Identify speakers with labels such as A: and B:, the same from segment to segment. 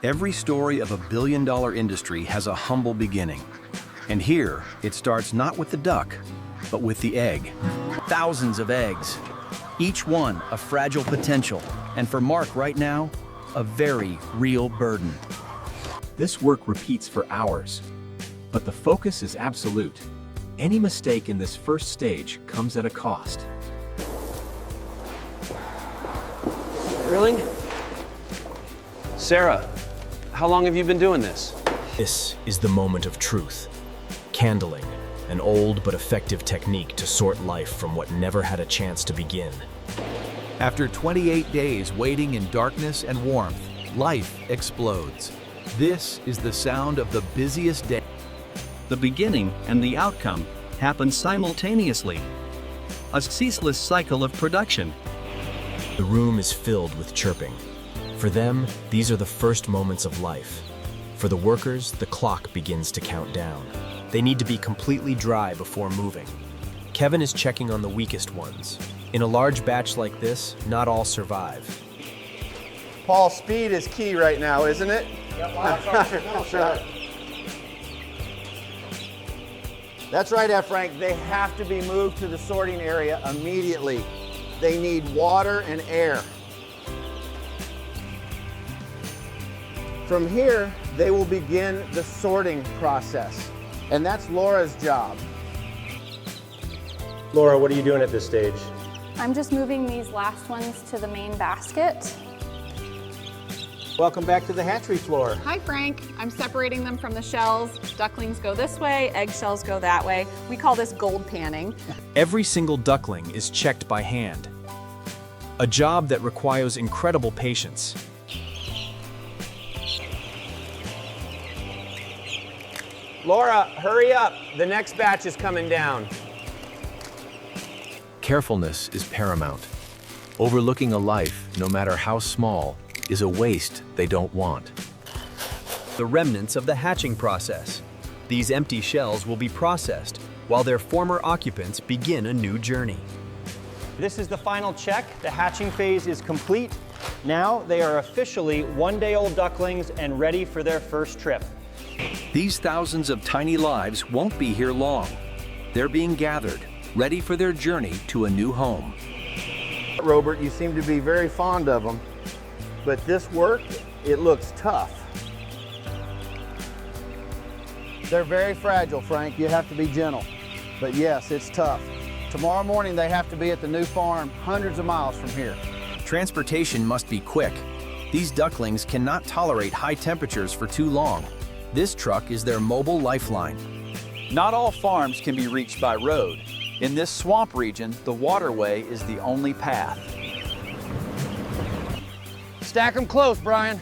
A: Every story of a billion-dollar industry has a humble beginning. And here, it starts not with the duck, but with the egg. Thousands of eggs, each one a fragile potential, and for Mark right now, a very real burden.
B: This work repeats for hours, but the focus is absolute. Any mistake in this first stage comes at a cost.
C: Drilling? Sarah, how long have you been doing this?
B: This is the moment of truth. Candling, an old but effective technique to sort life from what never had a chance to begin.
A: After 28 days waiting in darkness and warmth, life explodes. This is the sound of the busiest day.
D: The beginning and the outcome happen simultaneously. A ceaseless cycle of production.
B: The room is filled with chirping. For them, these are the first moments of life. For the workers, the clock begins to count down. They need to be completely dry before moving. Kevin is checking on the weakest ones. In a large batch like this, not all survive.
E: Paul, speed is key right now, isn't it? That's right, F. Frank. They have to be moved to the sorting area immediately. They need water and air. From here, they will begin the sorting process, and that's Laura's job.
F: Laura, what are you doing at this stage?
G: I'm just moving these last ones to the main basket.
E: Welcome back to the hatchery floor.
H: Hi, Frank. I'm separating them from the shells. Ducklings go this way, eggshells go that way. We call this gold panning.
B: Every single duckling is checked by hand. A job that requires incredible patience.
E: Laura, hurry up. The next batch is coming down.
A: Carefulness is paramount. Overlooking a life, no matter how small, is a waste they don't want.
D: The remnants of the hatching process. These empty shells will be processed while their former occupants begin a new journey.
F: This is the final check. The hatching phase is complete. Now they are officially one-day-old ducklings and ready for their first trip.
A: These thousands of tiny lives won't be here long. They're being gathered, ready for their journey to a new home.
E: Robert, you seem to be very fond of them, but this work, it looks tough. They're very fragile, Frank. You have to be gentle. But yes, it's tough. Tomorrow morning, they have to be at the new farm, hundreds of miles from here.
A: Transportation must be quick. These ducklings cannot tolerate high temperatures for too long. This truck is their mobile lifeline.
I: Not all farms can be reached by road. In this swamp region, the waterway is the only path.
E: Stack them close, Brian.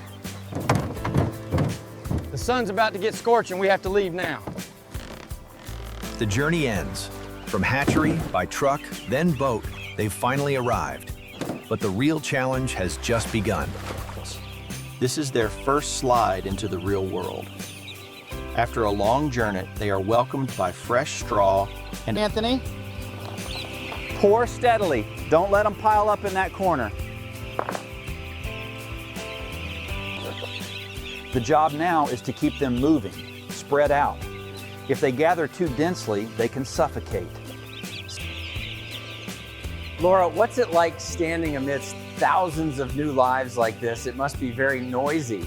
E: The sun's about to get scorching. We have to leave now.
A: The journey ends. From hatchery, by truck, then boat, they've finally arrived. But the real challenge has just begun. This is their first slide into the real world. After a long journey, they are welcomed by fresh straw and...
E: Anthony?
I: Pour steadily. Don't let them pile up in that corner. The job now is to keep them moving, spread out. If they gather too densely, they can suffocate.
C: Laura, what's it like standing amidst thousands of new lives like this? It must be very noisy.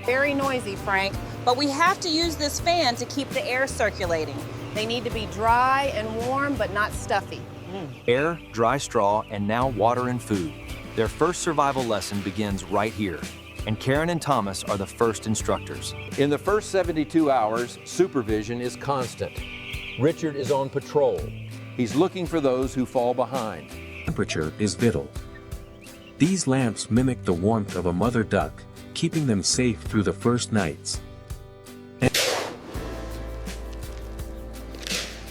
H: Very noisy, Frank, but we have to use this fan to keep the air circulating. They need to be dry and warm, but not stuffy.
A: Air, dry straw, and now water and food. Their first survival lesson begins right here. And Karen and Thomas are the first instructors.
J: In the first 72 hours, supervision is constant. Richard is on patrol. He's looking for those who fall behind.
K: Temperature is vital. These lamps mimic the warmth of a mother duck, keeping them safe through the first nights.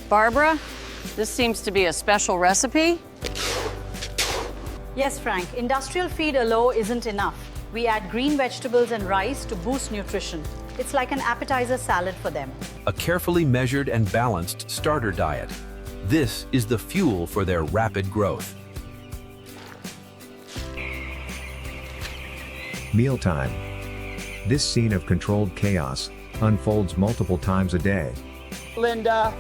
L: Barbara, this seems to be a special recipe.
M: Yes, Frank. Industrial feed alone isn't enough. We add green vegetables and rice to boost nutrition. It's like an appetizer salad for them.
A: A carefully measured and balanced starter diet. This is the fuel for their rapid growth.
N: Mealtime. This scene of controlled chaos unfolds multiple times a day.
F: Linda.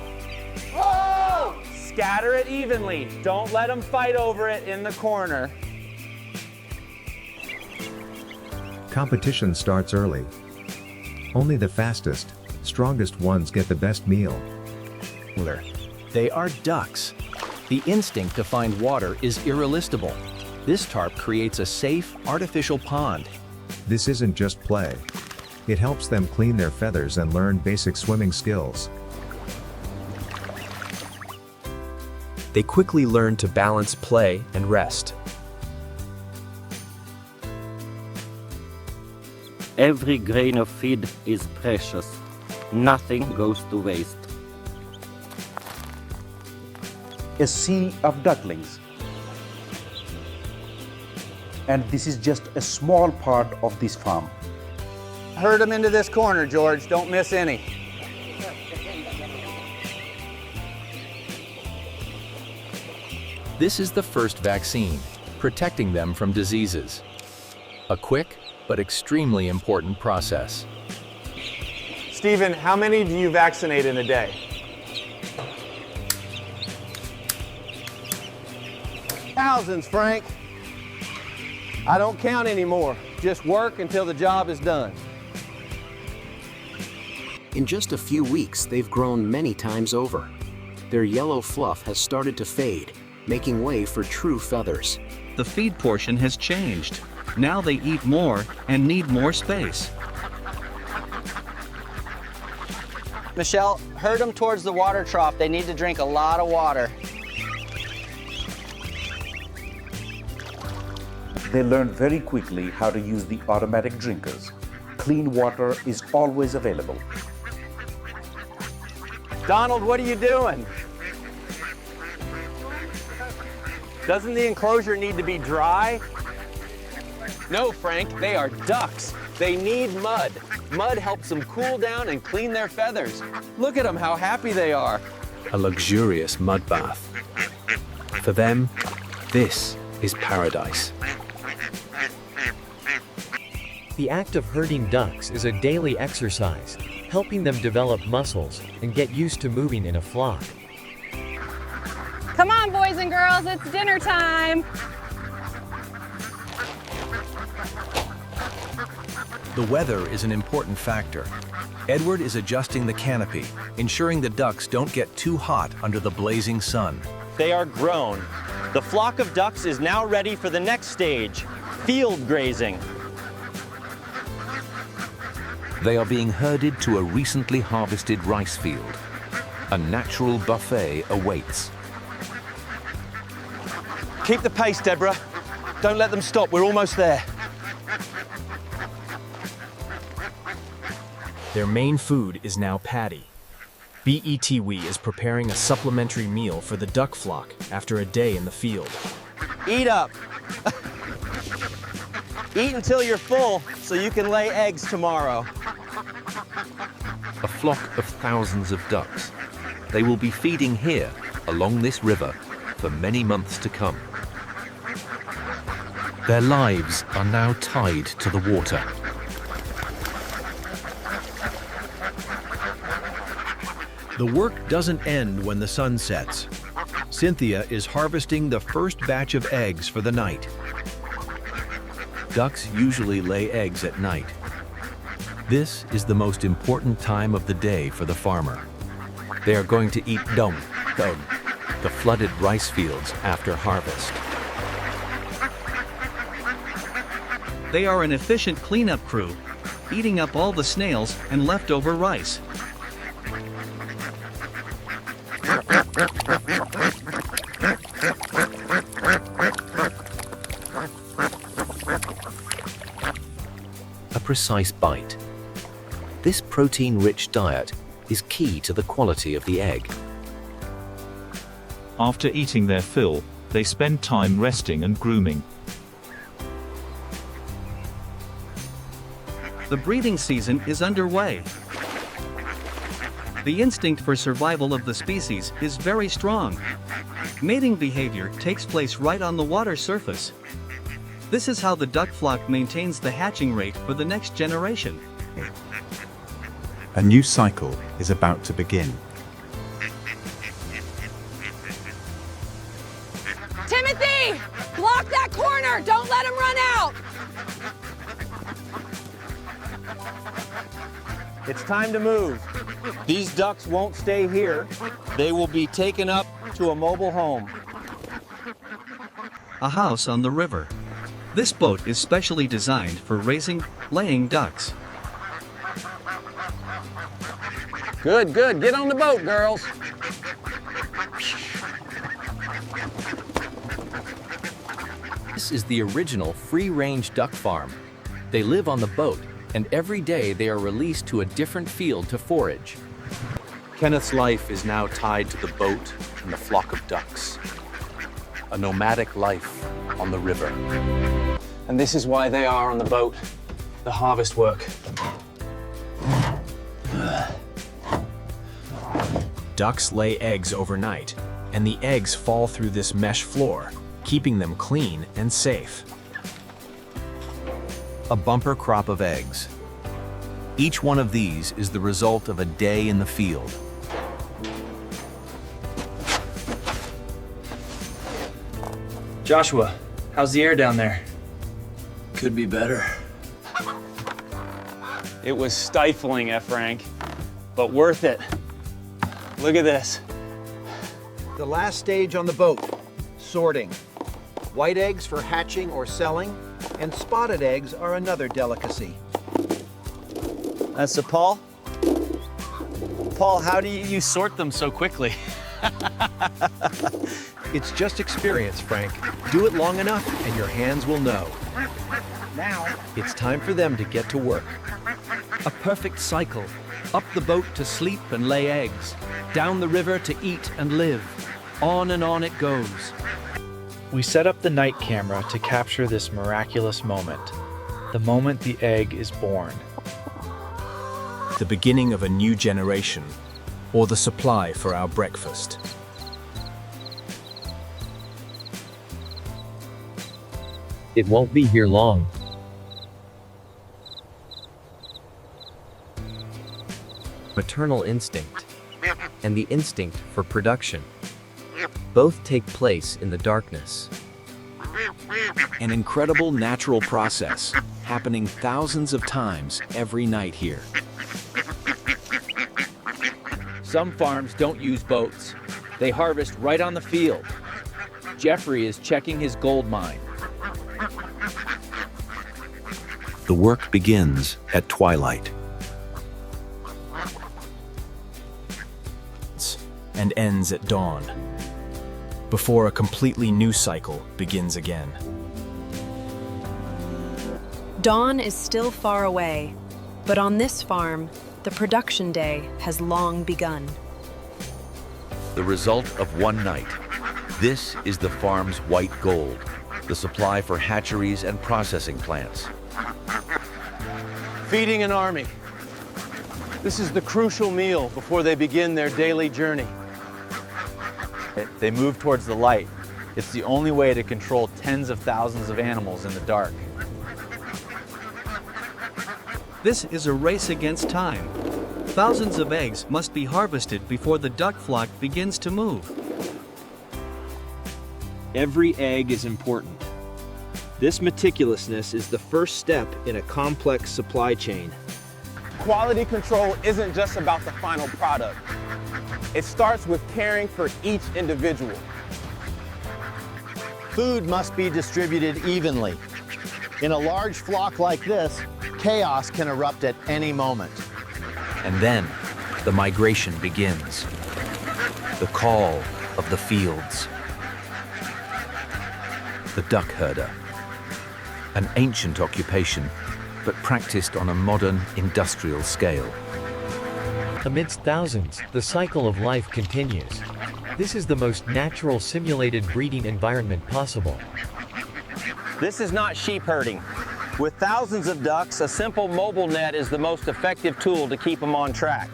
F: Oh! Scatter it evenly. Don't let them fight over it in the corner.
N: Competition starts early. Only the fastest, strongest ones get the best meal.
A: They are ducks. The instinct to find water is irresistible. This tarp creates a safe, artificial pond.
N: This isn't just play. It helps them clean their feathers and learn basic swimming skills.
B: They quickly learn to balance play and rest.
O: Every grain of feed is precious. Nothing goes to waste.
P: A sea of ducklings. And this is just a small part of this farm.
C: Herd them into this corner, George. Don't miss any.
A: This is the first vaccine, protecting them from diseases. A quick but extremely important process.
F: Stephen, how many do you vaccinate in a day?
C: Thousands, Frank. I don't count anymore. Just work until the job is done.
Q: In just a few weeks, they've grown many times over. Their yellow fluff has started to fade, making way for true feathers.
R: The feed portion has changed. Now they eat more and need more space.
C: Michelle, herd them towards the water trough. They need to drink a lot of water.
P: They learn very quickly how to use the automatic drinkers. Clean water is always available.
F: Donald, what are you doing? Doesn't the enclosure need to be dry?
J: No, Frank, they are ducks. They need mud. Mud helps them cool down and clean their feathers. Look at them, how happy they are.
B: A luxurious mud bath. For them, this is paradise.
S: The act of herding ducks is a daily exercise, helping them develop muscles and get used to moving in a flock.
H: Come on, boys and girls, it's dinner time.
A: The weather is an important factor. Edward is adjusting the canopy, ensuring the ducks don't get too hot under the blazing sun.
F: They are grown. The flock of ducks is now ready for the next stage, field grazing.
J: They are being herded to a recently harvested rice field. A natural buffet awaits.
F: Keep the pace, Deborah. Don't let them stop, we're almost there.
B: Their main food is now paddy. BETW is preparing a supplementary meal for the duck flock after a day in the field.
F: Eat up. Eat until you're full so you can lay eggs tomorrow.
J: A flock of thousands of ducks. They will be feeding here, along this river, for many months to come. Their lives are now tied to the water.
A: The work doesn't end when the sun sets. Cynthia is harvesting the first batch of eggs for the night. Ducks usually lay eggs at night. This is the most important time of the day for the farmer. They are going to eat dom, the flooded rice fields after harvest.
R: They are an efficient cleanup crew, eating up all the snails and leftover rice.
J: A precise bite. This protein-rich diet is key to the quality of the egg.
T: After eating their fill, they spend time resting and grooming.
R: The breeding season is underway. The instinct for survival of the species is very strong. Mating behavior takes place right on the water surface. This is how the duck flock maintains the hatching rate for the next generation.
U: A new cycle is about to begin.
H: Timothy, block that corner. Don't let him run out.
F: It's time to move. These ducks won't stay here. They will be taken up to a mobile home.
R: A house on the river. This boat is specially designed for raising, laying ducks.
J: Good, good. Get on the boat, girls.
V: This is the original free-range duck farm. They live on the boat, and every day they are released to a different field to forage.
I: Kenneth's life is now tied to the boat and the flock of ducks. A nomadic life on the river.
F: And this is why they are on the boat. The harvest work.
B: Ducks lay eggs overnight, and the eggs fall through this mesh floor, keeping them clean and safe.
A: A bumper crop of eggs. Each one of these is the result of a day in the field.
F: Joshua, how's the air down there?
C: Could be better.
F: It was stifling, Frank, but worth it. Look at this.
W: The last stage on the boat, sorting. White eggs for hatching or selling, and spotted eggs are another delicacy.
F: That's Paul. Paul, how do you sort them so quickly?
W: It's just experience, Frank. Do it long enough and your hands will know. Now, it's time for them to get to work.
V: A perfect cycle. Up the boat to sleep and lay eggs. Down the river to eat and live. On and on it goes.
X: We set up the night camera to capture this miraculous moment. The moment the egg is born.
B: The beginning of a new generation, or the supply for our breakfast.
S: It won't be here long.
V: Maternal instinct and the instinct for production both take place in the darkness.
A: An incredible natural process happening thousands of times every night here.
I: Some farms don't use boats. They harvest right on the field. Jeffrey is checking his gold mine.
A: The work begins at twilight.
B: And ends at dawn, before a completely new cycle begins again.
Y: Dawn is still far away, but on this farm, the production day has long begun.
A: The result of one night. This is the farm's white gold, the supply for hatcheries and processing plants.
F: Feeding an army. This is the crucial meal before they begin their daily journey.
I: They move towards the light. It's the only way to control tens of thousands of animals in the dark.
R: This is a race against time. Thousands of eggs must be harvested before the duck flock begins to move.
F: Every egg is important. This meticulousness is the first step in a complex supply chain. Quality control isn't just about the final product. It starts with caring for each individual.
E: Food must be distributed evenly. In a large flock like this, chaos can erupt at any moment.
A: And then, the migration begins. The call of the fields. The duck herder. An ancient occupation, but practiced on a modern industrial scale.
S: Amidst thousands, the cycle of life continues. This is the most natural simulated breeding environment possible.
F: This is not sheep herding. With thousands of ducks, a simple mobile net is the most effective tool to keep them on track.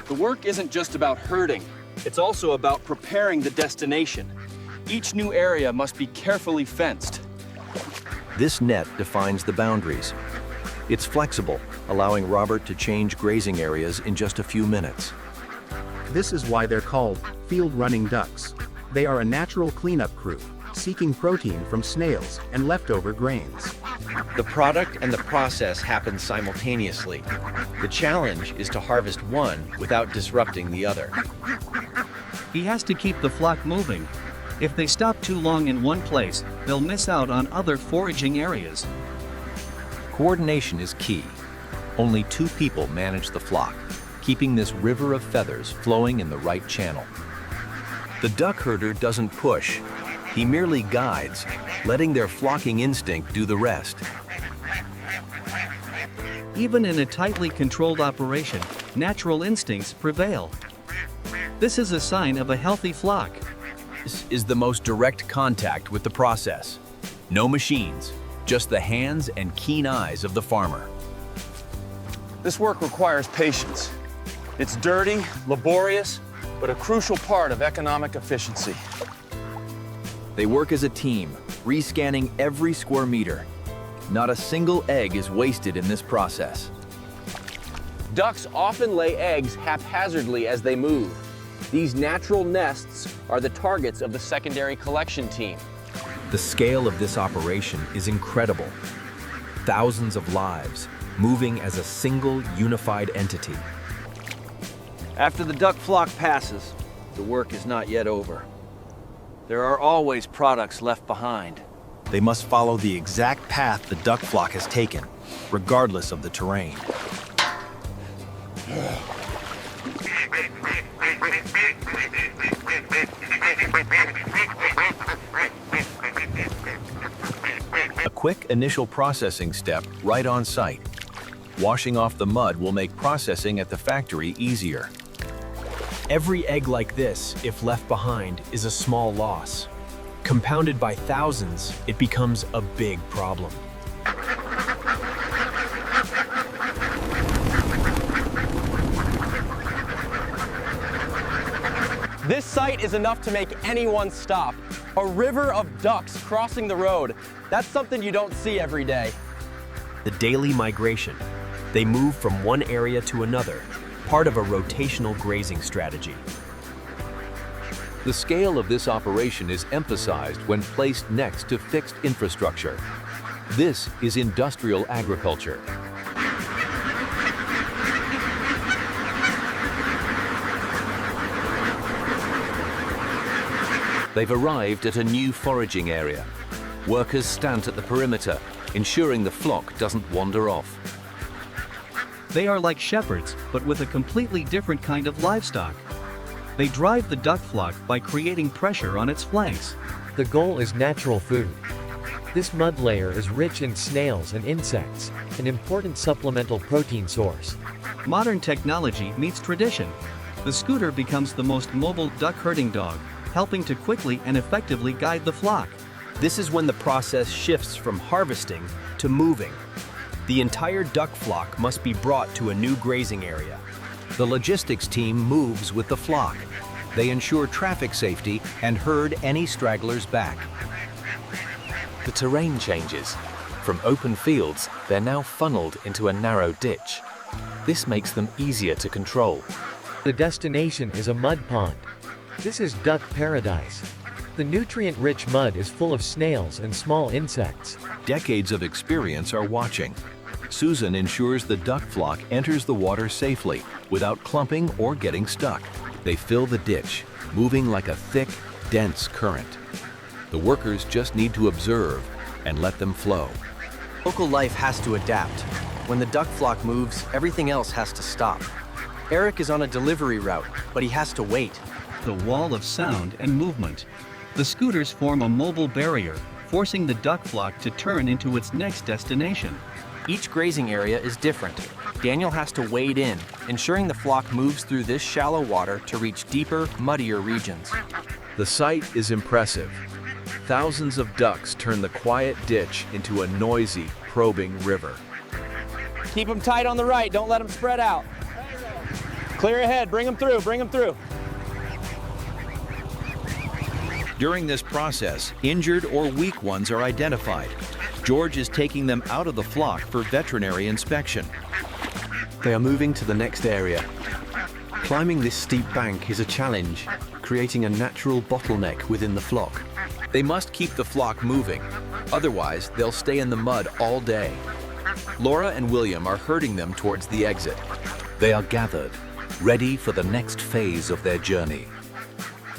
F: The work isn't just about herding. It's also about preparing the destination. Each new area must be carefully fenced.
A: This net defines the boundaries. It's flexible, allowing Robert to change grazing areas in just a few minutes.
D: This is why they're called field-running ducks. They are a natural cleanup crew, seeking protein from snails and leftover grains.
F: The product and the process happen simultaneously. The challenge is to harvest one without disrupting the other.
R: He has to keep the flock moving. If they stop too long in one place, they'll miss out on other foraging areas.
A: Coordination is key. Only 2 people manage the flock, keeping this river of feathers flowing in the right channel. The duck herder doesn't push. He merely guides, letting their flocking instinct do the rest.
R: Even in a tightly controlled operation, natural instincts prevail. This is a sign of a healthy flock.
A: This is the most direct contact with the process. No machines, just the hands and keen eyes of the farmer.
F: This work requires patience. It's dirty, laborious, but a crucial part of economic efficiency.
A: They work as a team, rescanning every square meter. Not a single egg is wasted in this process.
F: Ducks often lay eggs haphazardly as they move. These natural nests are the targets of the secondary collection team.
A: The scale of this operation is incredible. Thousands of lives, moving as a single unified entity.
F: After the duck flock passes, the work is not yet over. There are always products left behind.
A: They must follow the exact path the duck flock has taken, regardless of the terrain. A quick initial processing step right on site. Washing off the mud will make processing at the factory easier.
B: Every egg like this, if left behind, is a small loss. Compounded by thousands, it becomes a big problem.
J: This sight is enough to make anyone stop. A river of ducks crossing the road. That's something you don't see every day.
B: The daily migration. They move from one area to another, part of a rotational grazing strategy.
A: The scale of this operation is emphasized when placed next to fixed infrastructure. This is industrial agriculture. They've arrived at a new foraging area. Workers stand at the perimeter, ensuring the flock doesn't wander off.
R: They are like shepherds, but with a completely different kind of livestock. They drive the duck flock by creating pressure on its flanks.
S: The goal is natural food. This mud layer is rich in snails and insects, an important supplemental protein source.
R: Modern technology meets tradition. The scooter becomes the most mobile duck herding dog, helping to quickly and effectively guide the flock.
B: This is when the process shifts from harvesting to moving. The entire duck flock must be brought to a new grazing area.
A: The logistics team moves with the flock. They ensure traffic safety and herd any stragglers back.
G: The terrain changes. From open fields, they're now funneled into a narrow ditch. This makes them easier to control.
S: The destination is a mud pond. This is duck paradise. The nutrient-rich mud is full of snails and small insects.
A: Decades of experience are watching. Susan ensures the duck flock enters the water safely, without clumping or getting stuck. They fill the ditch, moving like a thick, dense current. The workers just need to observe and let them flow.
B: Local life has to adapt. When the duck flock moves, everything else has to stop. Eric is on a delivery route, but he has to wait.
R: The wall of sound and movement. The scooters form a mobile barrier, forcing the duck flock to turn into its next destination.
B: Each grazing area is different. Daniel has to wade in, ensuring the flock moves through this shallow water to reach deeper, muddier regions.
A: The sight is impressive. Thousands of ducks turn the quiet ditch into a noisy, probing river.
J: Keep them tight on the right, don't let them spread out. Clear ahead, bring them through, bring them through.
A: During this process, injured or weak ones are identified. George is taking them out of the flock for veterinary inspection.
F: They are moving to the next area. Climbing this steep bank is a challenge, creating a natural bottleneck within the flock.
A: They must keep the flock moving, otherwise they'll stay in the mud all day. Laura and William are herding them towards the exit.
I: They are gathered, ready for the next phase of their journey.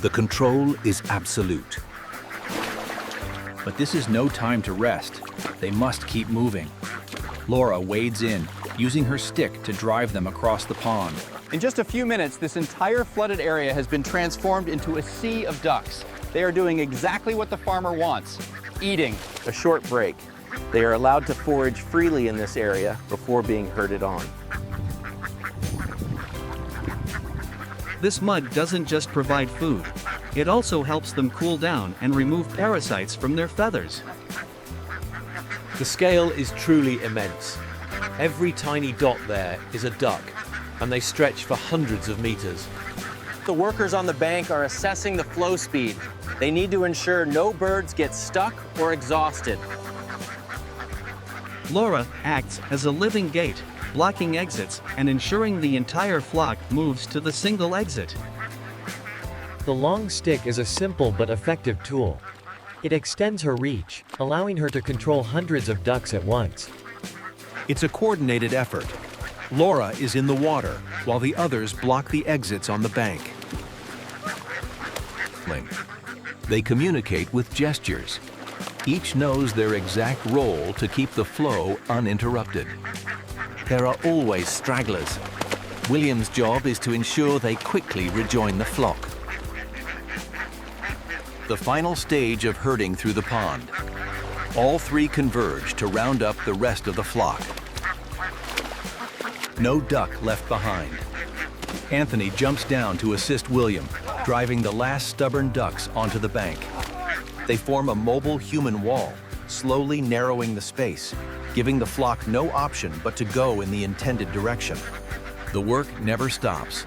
I: The control is absolute.
A: But this is no time to rest. They must keep moving. Laura wades in, using her stick to drive them across the pond.
C: In just a few minutes, this entire flooded area has been transformed into a sea of ducks. They are doing exactly what the farmer wants, eating.
F: A short break. They are allowed to forage freely in this area before being herded on.
R: This mud doesn't just provide food. It also helps them cool down and remove parasites from their feathers.
F: The scale is truly immense. Every tiny dot there is a duck, and they stretch for hundreds of meters. The workers on the bank are assessing the flow speed. They need to ensure no birds get stuck or exhausted.
R: Laura acts as a living gate, blocking exits and ensuring the entire flock moves to the single exit.
S: The long stick is a simple but effective tool. It extends her reach, allowing her to control hundreds of ducks at once.
A: It's a coordinated effort. Laura is in the water, while the others block the exits on the bank. They communicate with gestures. Each knows their exact role to keep the flow uninterrupted. There are always stragglers. William's job is to ensure they quickly rejoin the flock. The final stage of herding through the pond. All three converge to round up the rest of the flock. No duck left behind. Anthony jumps down to assist William, driving the last stubborn ducks onto the bank. They form a mobile human wall, slowly narrowing the space, giving the flock no option but to go in the intended direction. The work never stops.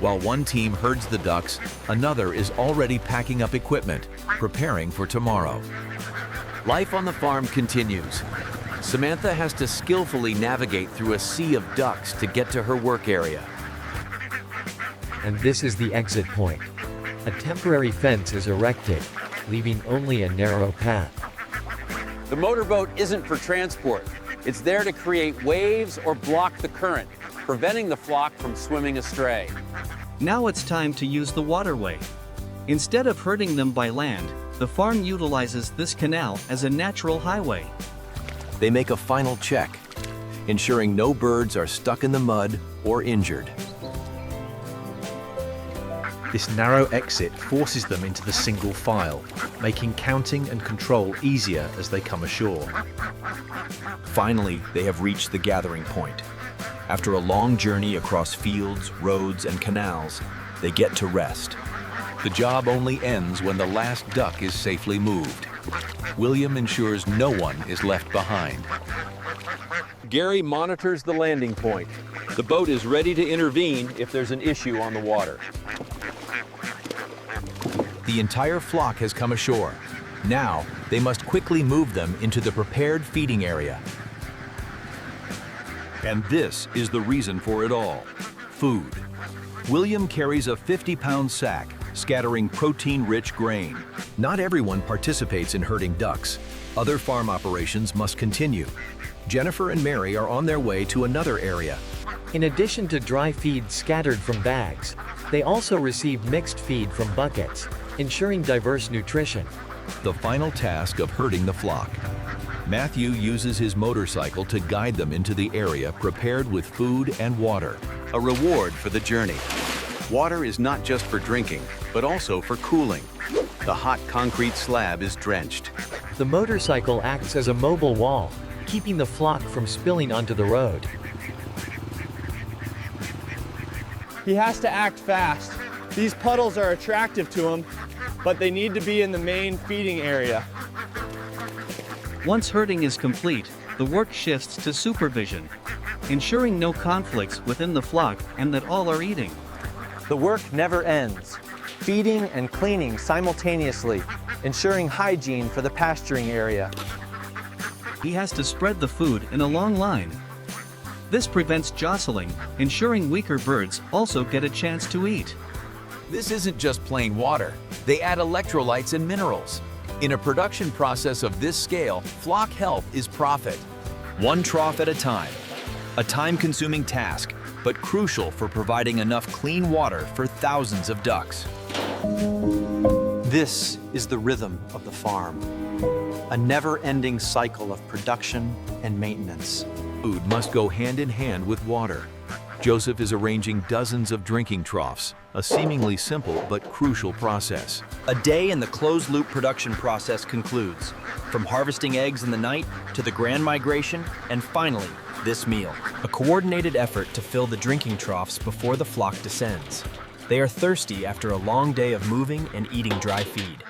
A: While one team herds the ducks, another is already packing up equipment, preparing for tomorrow. Life on the farm continues. Samantha has to skillfully navigate through a sea of ducks to get to her work area.
S: And this is the exit point. A temporary fence is erected, leaving only a narrow path.
C: The motorboat isn't for transport. It's there to create waves or block the current, preventing the flock from swimming astray.
R: Now it's time to use the waterway. Instead of herding them by land, the farm utilizes this canal as a natural highway.
A: They make a final check, ensuring no birds are stuck in the mud or injured.
B: This narrow exit forces them into the single file, making counting and control easier as they come ashore.
A: Finally, they have reached the gathering point. After a long journey across fields, roads, and canals, they get to rest. The job only ends when the last duck is safely moved. William ensures no one is left behind.
F: Gary monitors the landing point. The boat is ready to intervene if there's an issue on the water.
A: The entire flock has come ashore. Now, they must quickly move them into the prepared feeding area. And this is the reason for it all: food. William carries a 50-pound sack, scattering protein-rich grain. Not everyone participates in herding ducks. Other farm operations must continue. Jennifer and Mary are on their way to another area.
S: In addition to dry feed scattered from bags, they also receive mixed feed from buckets, ensuring diverse nutrition.
A: The final task of herding the flock. Matthew uses his motorcycle to guide them into the area prepared with food and water, a reward for the journey. Water is not just for drinking, but also for cooling. The hot concrete slab is drenched.
S: The motorcycle acts as a mobile wall, keeping the flock from spilling onto the road.
C: He has to act fast. These puddles are attractive to him, but they need to be in the main feeding area.
R: Once herding is complete, the work shifts to supervision, ensuring no conflicts within the flock and that all are eating.
F: The work never ends, feeding and cleaning simultaneously, ensuring hygiene for the pasturing area.
R: he has to spread the food in a long line. This prevents jostling, ensuring weaker birds also get a chance to eat.
A: This isn't just plain water. They add electrolytes and minerals. In a production process of this scale, flock health is profit. One trough at a time. A time-consuming task, but crucial for providing enough clean water for thousands of ducks.
W: This is the rhythm of the farm, a never-ending cycle of production and maintenance.
A: Food must go hand in hand with water. Joseph is arranging dozens of drinking troughs, a seemingly simple but crucial process.
B: A day in the closed-loop production process concludes, from harvesting eggs in the night to the grand migration, and finally, this meal. A coordinated effort to fill the drinking troughs before the flock descends. They are thirsty after a long day of moving and eating dry feed.